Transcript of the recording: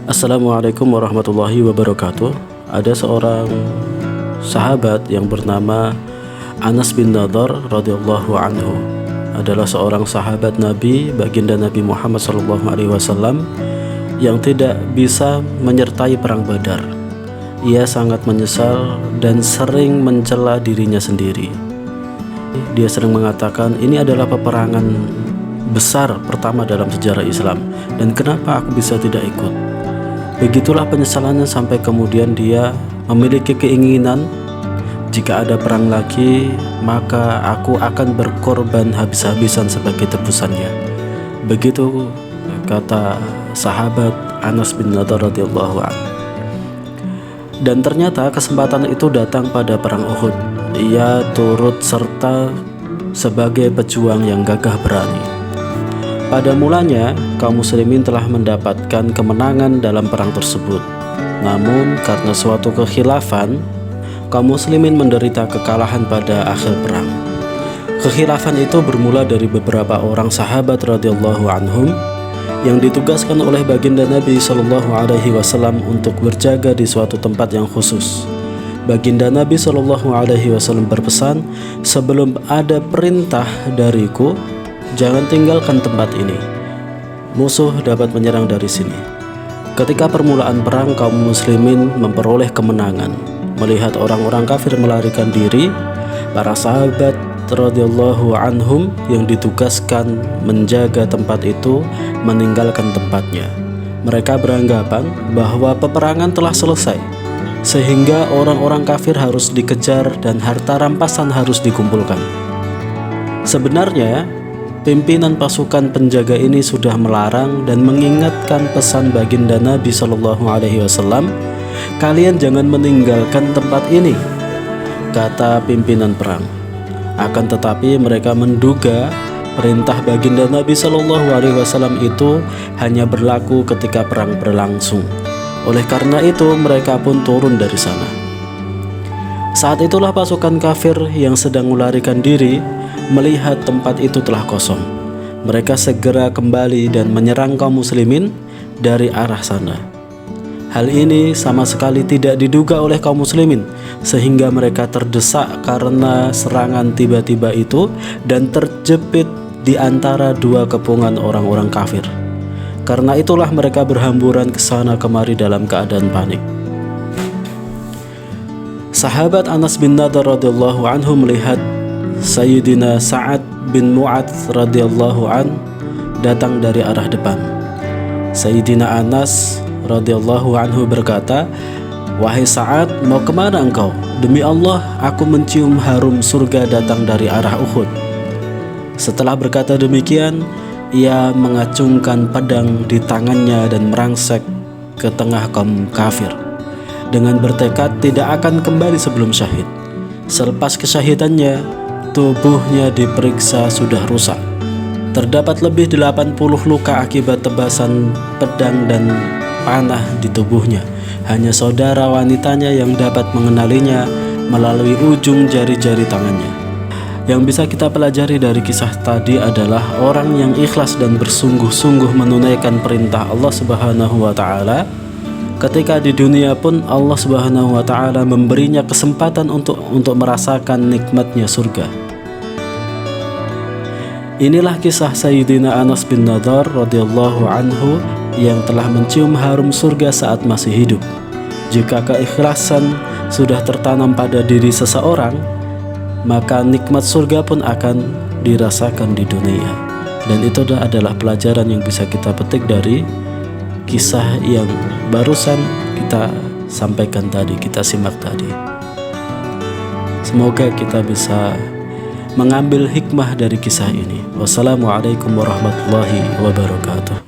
Assalamualaikum warahmatullahi wabarakatuh. Ada seorang sahabat yang bernama Anas bin Nadhr radhiyallahu anhu. Adalah seorang sahabat Nabi, baginda Nabi Muhammad SAW, yang tidak bisa menyertai perang Badar. Ia sangat menyesal dan sering mencela dirinya sendiri. Dia sering mengatakan, ini adalah peperangan besar pertama dalam sejarah Islam, dan kenapa aku bisa tidak ikut? Begitulah penyesalannya sampai kemudian dia memiliki keinginan, jika ada perang lagi maka aku akan berkorban habis-habisan sebagai tebusannya. Begitu kata sahabat Anas bin Nadhr radhiyallahu anhu. Dan ternyata kesempatan itu datang pada perang Uhud. Ia turut serta sebagai pejuang yang gagah berani. Pada mulanya, kaum muslimin telah mendapatkan kemenangan dalam perang tersebut. Namun, karena suatu kekhilafan, kaum muslimin menderita kekalahan pada akhir perang. Kekhilafan itu bermula dari beberapa orang sahabat radhiyallahu anhum yang ditugaskan oleh baginda Nabi SAW untuk berjaga di suatu tempat yang khusus. Baginda Nabi SAW berpesan, sebelum ada perintah dariku, jangan tinggalkan tempat ini. Musuh dapat menyerang dari sini. Ketika permulaan perang, kaum muslimin memperoleh kemenangan. Melihat orang-orang kafir melarikan diri, para sahabat radhiyallahu anhum yang ditugaskan menjaga tempat itu meninggalkan tempatnya. Mereka beranggapan bahwa peperangan telah selesai, sehingga orang-orang kafir harus dikejar dan harta rampasan harus dikumpulkan. Sebenarnya pimpinan pasukan penjaga ini sudah melarang dan mengingatkan pesan baginda Nabi SAW, kalian jangan meninggalkan tempat ini, kata pimpinan perang. Akan tetapi mereka menduga perintah baginda Nabi SAW itu hanya berlaku ketika perang berlangsung. Oleh karena itu mereka pun turun dari sana. Saat itulah pasukan kafir yang sedang melarikan diri melihat tempat itu telah kosong. Mereka segera kembali dan menyerang kaum muslimin dari arah sana. Hal ini sama sekali tidak diduga oleh kaum muslimin, sehingga mereka terdesak karena serangan tiba-tiba itu dan terjepit di antara dua kepungan orang-orang kafir. Karena itulah mereka berhamburan ke sana kemari dalam keadaan panik. Sahabat Anas bin Nadhr radhiyallahu anhu melihat Sayyidina Sa'ad bin Mu'adz radhiyallahu an datang dari arah depan. Sayyidina Anas radhiyallahu anhu berkata, "Wahai Sa'ad, mau kemana engkau? Demi Allah, aku mencium harum surga datang dari arah Uhud." Setelah berkata demikian, ia mengacungkan pedang di tangannya dan merangsek ke tengah kaum kafir dengan bertekad tidak akan kembali sebelum syahid. Selepas kesyahidannya, tubuhnya diperiksa sudah rusak. Terdapat lebih 80 luka akibat tebasan pedang dan panah di tubuhnya. Hanya saudara wanitanya yang dapat mengenalinya melalui ujung jari-jari tangannya. Yang bisa kita pelajari dari kisah tadi adalah orang yang ikhlas dan bersungguh-sungguh menunaikan perintah Allah Subhanahu wa Ta'ala. Ketika di dunia pun Allah Subhanahu wa Ta'ala memberinya kesempatan untuk merasakan nikmatnya surga. Inilah kisah Sayyidina Anas bin Nadhr radhiyallahu anhu yang telah mencium harum surga saat masih hidup. Jika keikhlasan sudah tertanam pada diri seseorang, maka nikmat surga pun akan dirasakan di dunia. Dan itu adalah pelajaran yang bisa kita petik dari kisah yang barusan kita sampaikan tadi, kita simak tadi. Semoga kita bisa mengambil hikmah dari kisah ini. Wassalamualaikum warahmatullahi wabarakatuh.